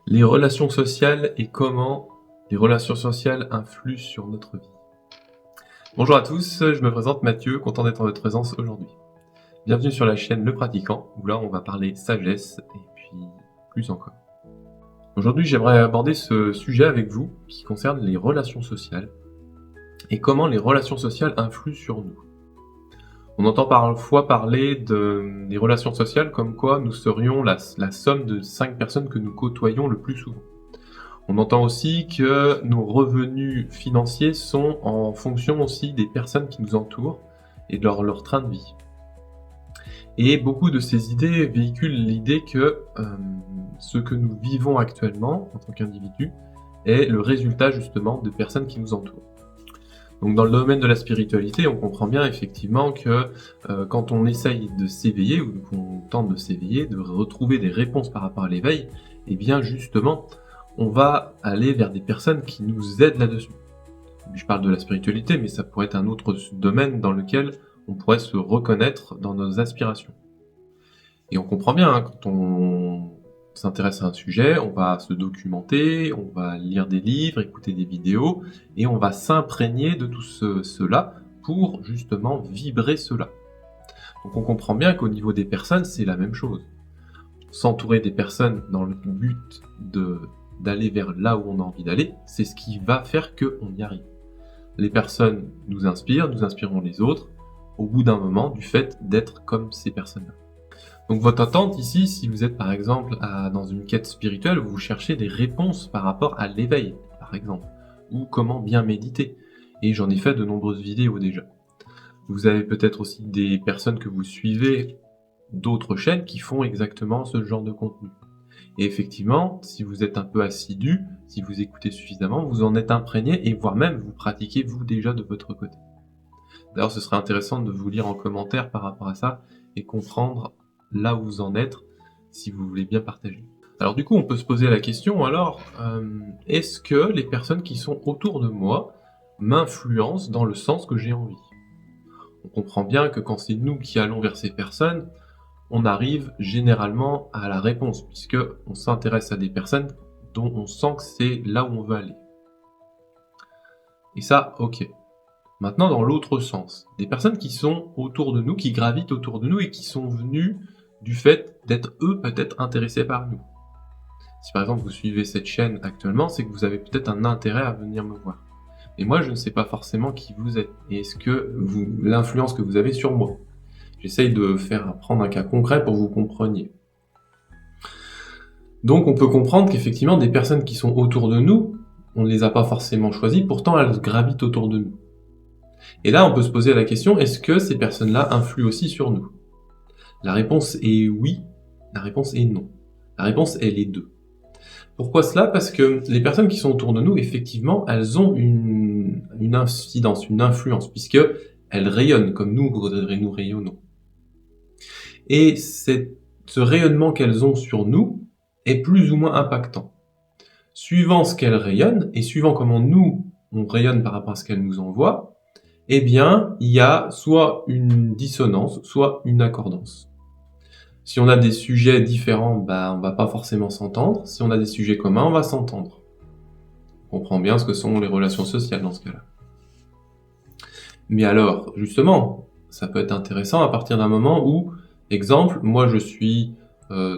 Les relations sociales et comment les relations sociales influent sur notre vie. Bonjour à tous, je me présente Mathieu, content d'être en votre présence aujourd'hui. Bienvenue sur la chaîne Le Pratiquant, où là on va parler sagesse et puis plus encore. Aujourd'hui j'aimerais aborder ce sujet avec vous qui concerne les relations sociales et comment les relations sociales influent sur nous. On entend parfois parler des relations sociales comme quoi nous serions la somme de 5 personnes que nous côtoyons le plus souvent. On entend aussi que nos revenus financiers sont en fonction aussi des personnes qui nous entourent et de leur train de vie. Et beaucoup de ces idées véhiculent l'idée que ce que nous vivons actuellement en tant qu'individu est le résultat justement de personnes qui nous entourent. Donc dans le domaine de la spiritualité, on comprend bien effectivement que quand on essaye de s'éveiller ou qu'on tente de s'éveiller, de retrouver des réponses par rapport à l'éveil, et bien justement, on va aller vers des personnes qui nous aident là-dessus. Je parle de la spiritualité, mais ça pourrait être un autre domaine dans lequel on pourrait se reconnaître dans nos aspirations. Et on comprend bien, quand on s'intéresse à un sujet, on va se documenter, on va lire des livres, écouter des vidéos, et on va s'imprégner de tout cela pour justement vibrer cela. Donc on comprend bien qu'au niveau des personnes, c'est la même chose. S'entourer des personnes dans le but d'aller vers là où on a envie d'aller, c'est ce qui va faire qu'on y arrive. Les personnes nous inspirent, nous inspirons les autres, au bout d'un moment, du fait d'être comme ces personnes-là. Donc votre attente ici, si vous êtes par exemple dans une quête spirituelle, vous cherchez des réponses par rapport à l'éveil, par exemple, ou comment bien méditer. Et j'en ai fait de nombreuses vidéos déjà. Vous avez peut-être aussi des personnes que vous suivez d'autres chaînes qui font exactement ce genre de contenu. Et effectivement, si vous êtes un peu assidu, si vous écoutez suffisamment, vous en êtes imprégné et voire même vous pratiquez vous déjà de votre côté. D'ailleurs, ce serait intéressant de vous lire en commentaire par rapport à ça et comprendre là où vous en êtes si vous voulez bien partager. Alors du coup, on peut se poser la question alors, est-ce que les personnes qui sont autour de moi m'influencent dans le sens que j'ai envie ? On comprend bien que quand c'est nous qui allons vers ces personnes, on arrive généralement à la réponse, puisque on s'intéresse à des personnes dont on sent que c'est là où on veut aller. Et ça, ok. Maintenant, dans l'autre sens, des personnes qui sont autour de nous, qui gravitent autour de nous et qui sont venues du fait d'être eux peut-être intéressés par nous. Si par exemple vous suivez cette chaîne actuellement, c'est que vous avez peut-être un intérêt à venir me voir. Mais moi, je ne sais pas forcément qui vous êtes et est-ce que l'influence que vous avez sur moi. J'essaye de prendre un cas concret pour que vous compreniez. Donc on peut comprendre qu'effectivement, des personnes qui sont autour de nous, on ne les a pas forcément choisies, pourtant elles gravitent autour de nous. Et là, on peut se poser la question, est-ce que ces personnes-là influent aussi sur nous ? La réponse est oui, la réponse est non. La réponse est les deux. Pourquoi cela ? Parce que les personnes qui sont autour de nous, effectivement, elles ont une incidence, une influence, puisqu'elles rayonnent comme nous rayonnons. Et ce rayonnement qu'elles ont sur nous est plus ou moins impactant. Suivant ce qu'elles rayonnent, et suivant comment nous, on rayonne par rapport à ce qu'elles nous envoient, eh bien, il y a soit une dissonance, soit une accordance. Si on a des sujets différents, on va pas forcément s'entendre. Si on a des sujets communs, on va s'entendre. On comprend bien ce que sont les relations sociales dans ce cas-là. Mais alors, justement, ça peut être intéressant à partir d'un moment où, exemple, moi je suis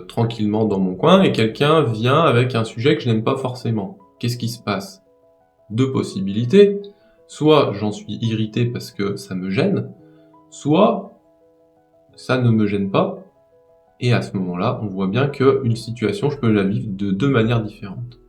tranquillement dans mon coin et quelqu'un vient avec un sujet que je n'aime pas forcément. Qu'est-ce qui se passe ? Deux possibilités. Soit j'en suis irrité parce que ça me gêne, soit ça ne me gêne pas. Et à ce moment-là, on voit bien qu'une situation, je peux la vivre de deux manières différentes.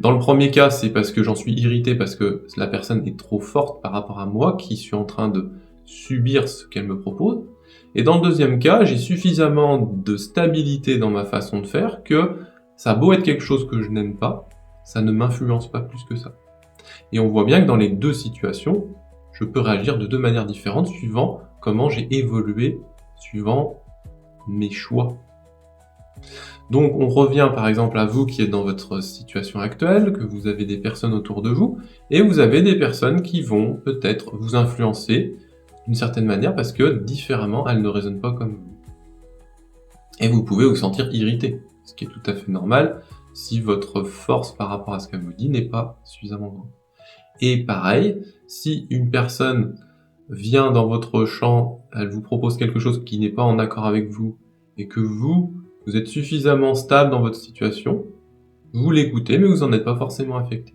Dans le premier cas, c'est parce que j'en suis irrité, parce que la personne est trop forte par rapport à moi, qui suis en train de subir ce qu'elle me propose. Et dans le deuxième cas, j'ai suffisamment de stabilité dans ma façon de faire que ça a beau être quelque chose que je n'aime pas, ça ne m'influence pas plus que ça. Et on voit bien que dans les deux situations, je peux réagir de deux manières différentes suivant comment j'ai évolué, suivant mes choix. Donc on revient par exemple à vous qui êtes dans votre situation actuelle, que vous avez des personnes autour de vous, et vous avez des personnes qui vont peut-être vous influencer d'une certaine manière parce que différemment elles ne résonnent pas comme vous. Et vous pouvez vous sentir irrité. ce qui est tout à fait normal si votre force par rapport à ce qu'elle vous dit n'est pas suffisamment grande. Et pareil, si une personne vient dans votre champ, elle vous propose quelque chose qui n'est pas en accord avec vous, et que vous êtes suffisamment stable dans votre situation, vous l'écoutez, mais vous n'en êtes pas forcément affecté.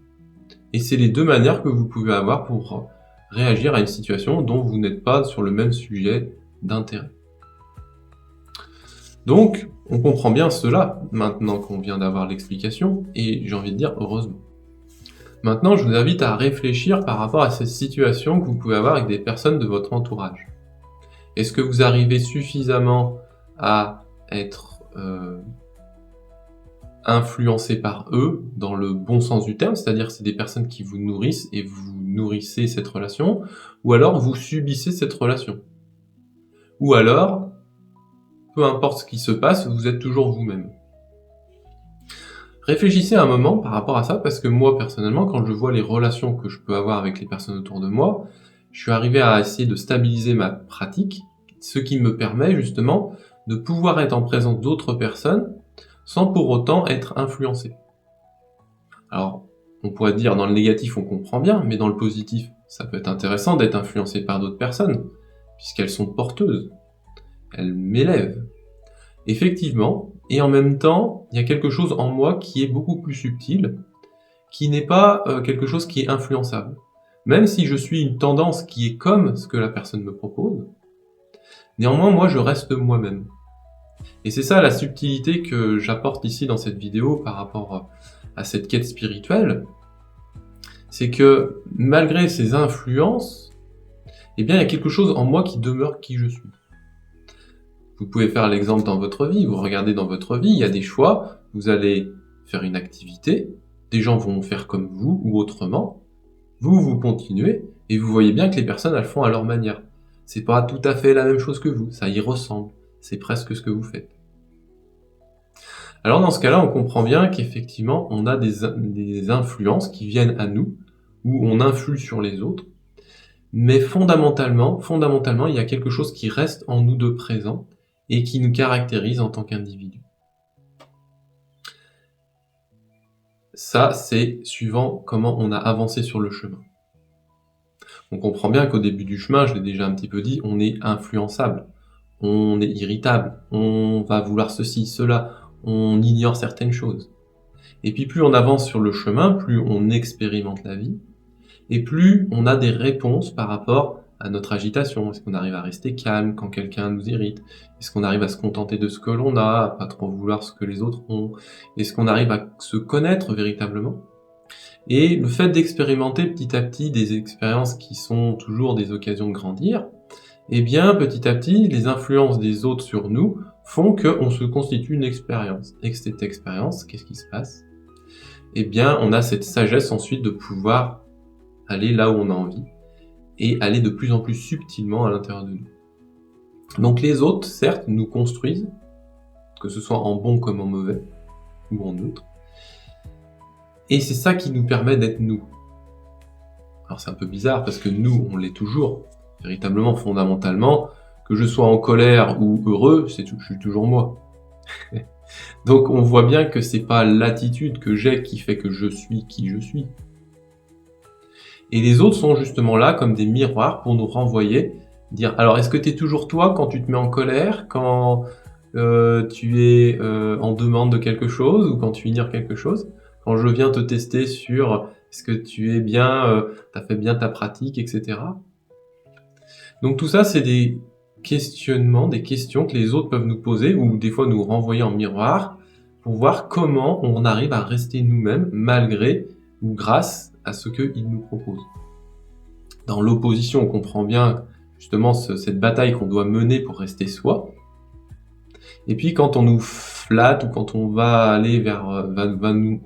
Et c'est les deux manières que vous pouvez avoir pour réagir à une situation dont vous n'êtes pas sur le même sujet d'intérêt. Donc, on comprend bien cela, maintenant qu'on vient d'avoir l'explication, et j'ai envie de dire heureusement. Maintenant, je vous invite à réfléchir par rapport à cette situation que vous pouvez avoir avec des personnes de votre entourage. Est-ce que vous arrivez suffisamment à être influencé par eux dans le bon sens du terme, c'est-à-dire c'est des personnes qui vous nourrissent et vous nourrissez cette relation, ou alors vous subissez cette relation. Ou alors, peu importe ce qui se passe, vous êtes toujours vous-même. Réfléchissez un moment par rapport à ça, parce que moi, personnellement, quand je vois les relations que je peux avoir avec les personnes autour de moi, je suis arrivé à essayer de stabiliser ma pratique, ce qui me permet justement de pouvoir être en présence d'autres personnes sans pour autant être influencé. Alors, on pourrait dire dans le négatif, on comprend bien, mais dans le positif, ça peut être intéressant d'être influencé par d'autres personnes, puisqu'elles sont porteuses. Elles m'élèvent. Effectivement, et en même temps, il y a quelque chose en moi qui est beaucoup plus subtil, qui n'est pas quelque chose qui est influençable. Même si je suis une tendance qui est comme ce que la personne me propose, néanmoins, moi, je reste moi-même. Et c'est ça la subtilité que j'apporte ici dans cette vidéo par rapport à cette quête spirituelle, c'est que malgré ces influences, eh bien, il y a quelque chose en moi qui demeure qui je suis. Vous pouvez faire l'exemple dans votre vie, vous regardez dans votre vie, il y a des choix, vous allez faire une activité, des gens vont faire comme vous ou autrement, vous continuez, et vous voyez bien que les personnes, elles font à leur manière. C'est pas tout à fait la même chose que vous, ça y ressemble, c'est presque ce que vous faites. Alors dans ce cas-là, on comprend bien qu'effectivement, on a des influences qui viennent à nous, où on influe sur les autres, mais fondamentalement, il y a quelque chose qui reste en nous de présent, et qui nous caractérise en tant qu'individu. Ça, c'est suivant comment on a avancé sur le chemin. On comprend bien qu'au début du chemin, je l'ai déjà un petit peu dit, on est influençable, on est irritable, on va vouloir ceci, cela, on ignore certaines choses. Et puis plus on avance sur le chemin, plus on expérimente la vie, et plus on a des réponses par rapport à notre agitation. Est-ce qu'on arrive à rester calme quand quelqu'un nous irrite? Est-ce qu'on arrive à se contenter de ce que l'on a, à pas trop vouloir ce que les autres ont? Est-ce qu'on arrive à se connaître véritablement? Et le fait d'expérimenter petit à petit des expériences qui sont toujours des occasions de grandir, eh bien, petit à petit, les influences des autres sur nous font qu'on se constitue une expérience. Et que cette expérience, qu'est-ce qui se passe? Eh bien, on a cette sagesse ensuite de pouvoir aller là où on a envie, et aller de plus en plus subtilement à l'intérieur de nous. Donc les autres, certes, nous construisent, que ce soit en bon comme en mauvais, ou en neutre, et c'est ça qui nous permet d'être nous. Alors c'est un peu bizarre, parce que nous, on l'est toujours, véritablement, fondamentalement, que je sois en colère ou heureux, je suis toujours moi. Donc on voit bien que c'est pas l'attitude que j'ai qui fait que je suis qui je suis. Et les autres sont justement là comme des miroirs pour nous renvoyer, dire alors est-ce que tu es toujours toi quand tu te mets en colère, quand tu es en demande de quelque chose ou quand tu ignores quelque chose, quand je viens te tester sur est-ce que tu es bien, t'as fait bien ta pratique, etc. Donc tout ça c'est des questionnements, des questions que les autres peuvent nous poser ou des fois nous renvoyer en miroir pour voir comment on arrive à rester nous-mêmes malgré ou grâce à ce qu'ils nous proposent. Dans l'opposition, on comprend bien justement cette bataille qu'on doit mener pour rester soi. Et puis quand on nous flatte ou quand on va aller vers,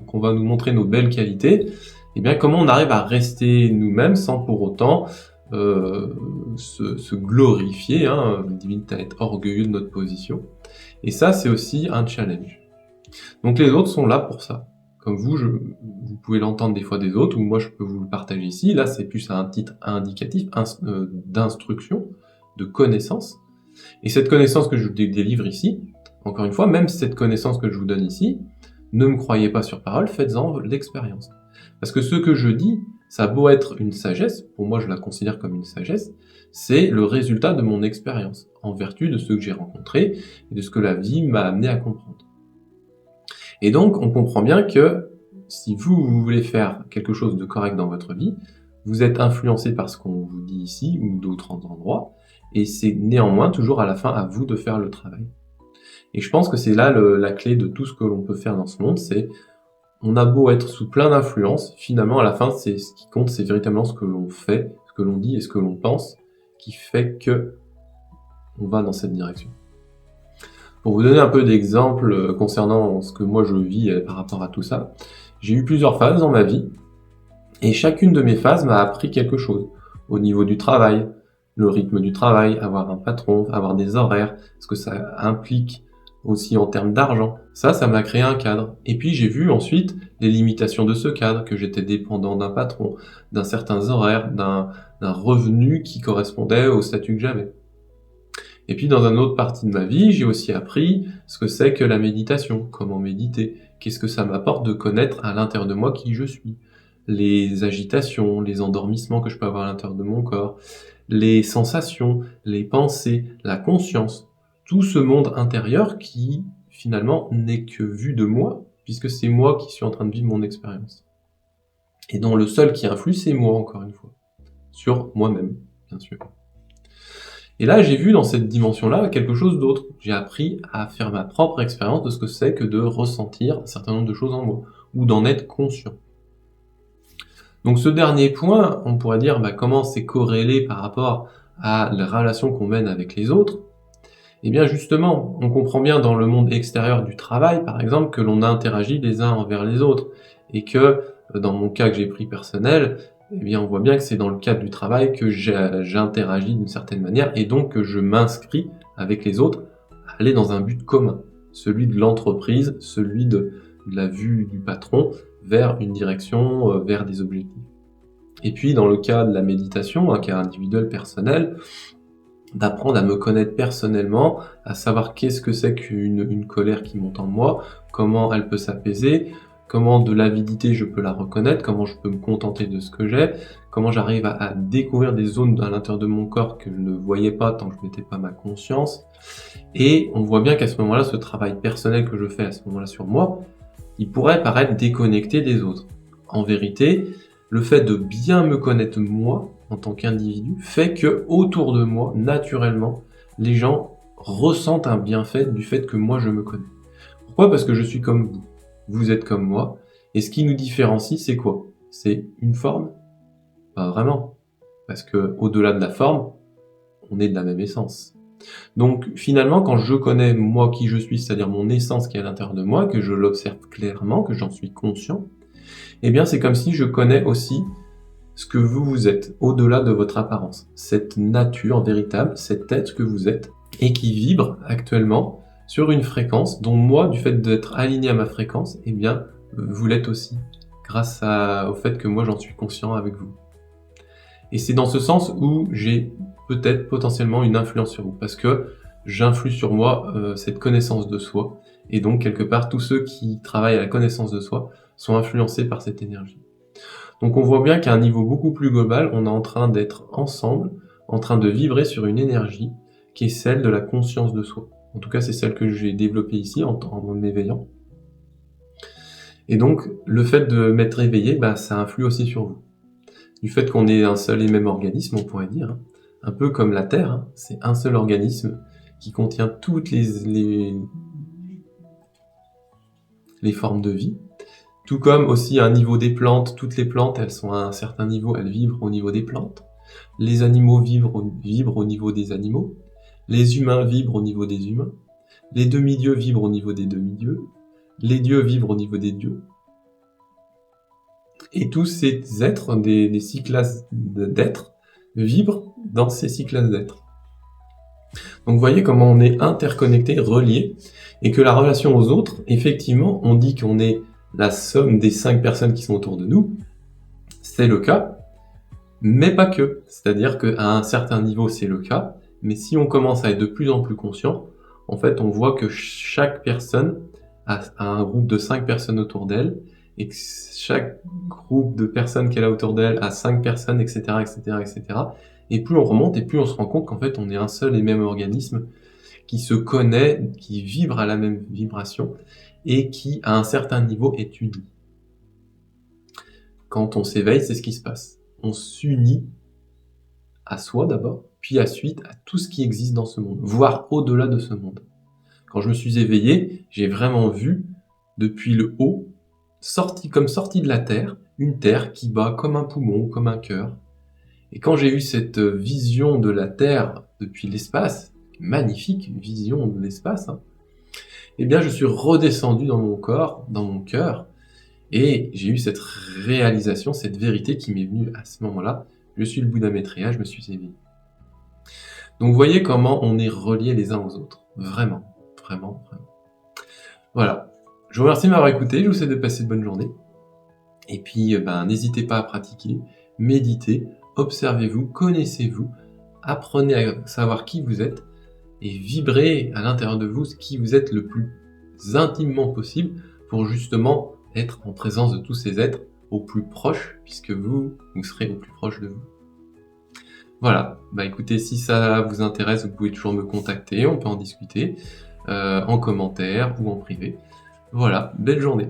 qu'on va nous montrer nos belles qualités, eh bien comment on arrive à rester nous-mêmes sans pour autant se glorifier, limite à être orgueilleux de notre position. Et ça, c'est aussi un challenge. Donc les autres sont là pour ça. Comme vous pouvez l'entendre des fois des autres, ou moi je peux vous le partager ici. Là, c'est plus à un titre indicatif, d'instruction, de connaissance. Et cette connaissance que je délivre ici, Encore une fois, même cette connaissance que je vous donne ici, ne me croyez pas sur parole, faites-en l'expérience. Parce que ce que je dis, ça a beau être une sagesse, pour moi je la considère comme une sagesse, c'est le résultat de mon expérience, en vertu de ce que j'ai rencontré et de ce que la vie m'a amené à comprendre. Et donc, on comprend bien que si vous voulez faire quelque chose de correct dans votre vie, vous êtes influencé par ce qu'on vous dit ici ou d'autres endroits, et c'est néanmoins toujours à la fin à vous de faire le travail. Et je pense que c'est là la clé de tout ce que l'on peut faire dans ce monde, c'est on a beau être sous plein d'influences, finalement à la fin, c'est ce qui compte, c'est véritablement ce que l'on fait, ce que l'on dit et ce que l'on pense, qui fait que on va dans cette direction. Pour vous donner un peu d'exemples concernant ce que moi je vis par rapport à tout ça, j'ai eu plusieurs phases dans ma vie, et chacune de mes phases m'a appris quelque chose. Au niveau du travail, le rythme du travail, avoir un patron, avoir des horaires, ce que ça implique aussi en termes d'argent. Ça m'a créé un cadre. Et puis j'ai vu ensuite les limitations de ce cadre, que j'étais dépendant d'un patron, d'un certain horaire, d'un revenu qui correspondait au statut que j'avais. Et puis dans une autre partie de ma vie, j'ai aussi appris ce que c'est que la méditation, comment méditer, qu'est-ce que ça m'apporte de connaître à l'intérieur de moi qui je suis, les agitations, les endormissements que je peux avoir à l'intérieur de mon corps, les sensations, les pensées, la conscience, tout ce monde intérieur qui finalement n'est que vu de moi, puisque c'est moi qui suis en train de vivre mon expérience. Et dont le seul qui influe, c'est moi encore une fois, sur moi-même, bien sûr. Et là, j'ai vu dans cette dimension-là quelque chose d'autre. J'ai appris à faire ma propre expérience de ce que c'est que de ressentir un certain nombre de choses en moi, ou d'en être conscient. Donc ce dernier point, on pourrait dire comment c'est corrélé par rapport à la relation qu'on mène avec les autres. Eh bien justement, on comprend bien dans le monde extérieur du travail, par exemple, que l'on interagit les uns envers les autres, et que, dans mon cas que j'ai pris personnel, eh bien on voit bien que c'est dans le cadre du travail que j'interagis d'une certaine manière, et donc que je m'inscris avec les autres à aller dans un but commun, celui de l'entreprise, celui de la vue du patron, vers une direction, vers des objectifs. Et puis dans le cas de la méditation, un cas individuel, personnel, d'apprendre à me connaître personnellement, à savoir qu'est-ce que c'est qu'une colère qui monte en moi, comment elle peut s'apaiser, comment de l'avidité je peux la reconnaître, comment je peux me contenter de ce que j'ai, comment j'arrive à découvrir des zones à l'intérieur de mon corps que je ne voyais pas tant que je mettais pas ma conscience. Et on voit bien qu'à ce moment-là, ce travail personnel que je fais à ce moment-là sur moi, il pourrait paraître déconnecté des autres. En vérité, le fait de bien me connaître moi, en tant qu'individu, fait que autour de moi, naturellement, les gens ressentent un bienfait du fait que moi je me connais. Pourquoi ? Parce que je suis comme vous. Vous êtes comme moi. Et ce qui nous différencie, c'est quoi ? C'est une forme ? Pas vraiment. Parce que au-delà de la forme, on est de la même essence. Donc finalement, quand je connais moi qui je suis, c'est-à-dire mon essence qui est à l'intérieur de moi, que je l'observe clairement, que j'en suis conscient, eh bien c'est comme si je connais aussi ce que vous êtes, au-delà de votre apparence. Cette nature véritable, cet être que vous êtes, et qui vibre actuellement sur une fréquence dont moi, du fait d'être aligné à ma fréquence, eh bien, vous l'êtes aussi, grâce au fait que moi j'en suis conscient avec vous. Et c'est dans ce sens où j'ai peut-être potentiellement une influence sur vous, parce que j'influe sur moi cette connaissance de soi, et donc quelque part tous ceux qui travaillent à la connaissance de soi sont influencés par cette énergie. Donc on voit bien qu'à un niveau beaucoup plus global, on est en train d'être ensemble, en train de vibrer sur une énergie qui est celle de la conscience de soi. En tout cas, c'est celle que j'ai développée ici en m'éveillant. Et donc, le fait de m'être éveillé, ça influe aussi sur vous. Du fait qu'on est un seul et même organisme, on pourrait dire, un peu comme la Terre, c'est un seul organisme qui contient toutes les formes de vie. Tout comme aussi à un niveau des plantes, toutes les plantes, elles sont à un certain niveau, elles vibrent au niveau des plantes. Les animaux vibrent au niveau des animaux. Les humains vibrent au niveau des humains. Les demi-dieux vibrent au niveau des demi-dieux. Les dieux vibrent au niveau des dieux. Et tous ces êtres, des cycles d'êtres, vibrent dans ces cycles d'êtres. Donc vous voyez comment on est interconnectés, reliés, et que la relation aux autres, effectivement, on dit qu'on est la somme des 5 personnes qui sont autour de nous, c'est le cas, mais pas que. C'est-à-dire qu'à un certain niveau, c'est le cas, mais si on commence à être de plus en plus conscient, en fait, on voit que chaque personne a un groupe de 5 personnes autour d'elle, et que chaque groupe de personnes qu'elle a autour d'elle a 5 personnes, etc., etc., etc. Et plus on remonte, et plus on se rend compte qu'en fait, on est un seul et même organisme qui se connaît, qui vibre à la même vibration, et qui, à un certain niveau, est uni. Quand on s'éveille, c'est ce qui se passe. On s'unit à soi d'abord, puis ensuite à tout ce qui existe dans ce monde, voire au-delà de ce monde. Quand je me suis éveillé, j'ai vraiment vu, depuis le haut, sorti de la Terre, une Terre qui bat comme un poumon, comme un cœur. Et quand j'ai eu cette vision de la Terre depuis l'espace, magnifique vision de l'espace, eh bien je suis redescendu dans mon corps, dans mon cœur, et j'ai eu cette réalisation, cette vérité qui m'est venue à ce moment-là. Je suis le Bouddha Maitreya, je me suis éveillé. Donc vous voyez comment on est reliés les uns aux autres. Vraiment, vraiment, vraiment. Voilà. Je vous remercie de m'avoir écouté, je vous souhaite de passer de bonnes journées. Et puis, n'hésitez pas à pratiquer, méditez, observez-vous, connaissez-vous, apprenez à savoir qui vous êtes, et vibrez à l'intérieur de vous qui vous êtes le plus intimement possible pour justement être en présence de tous ces êtres au plus proche, puisque vous serez au plus proche de vous. Voilà, écoutez, si ça vous intéresse, vous pouvez toujours me contacter, on peut en discuter en commentaire ou en privé. Voilà, belle journée.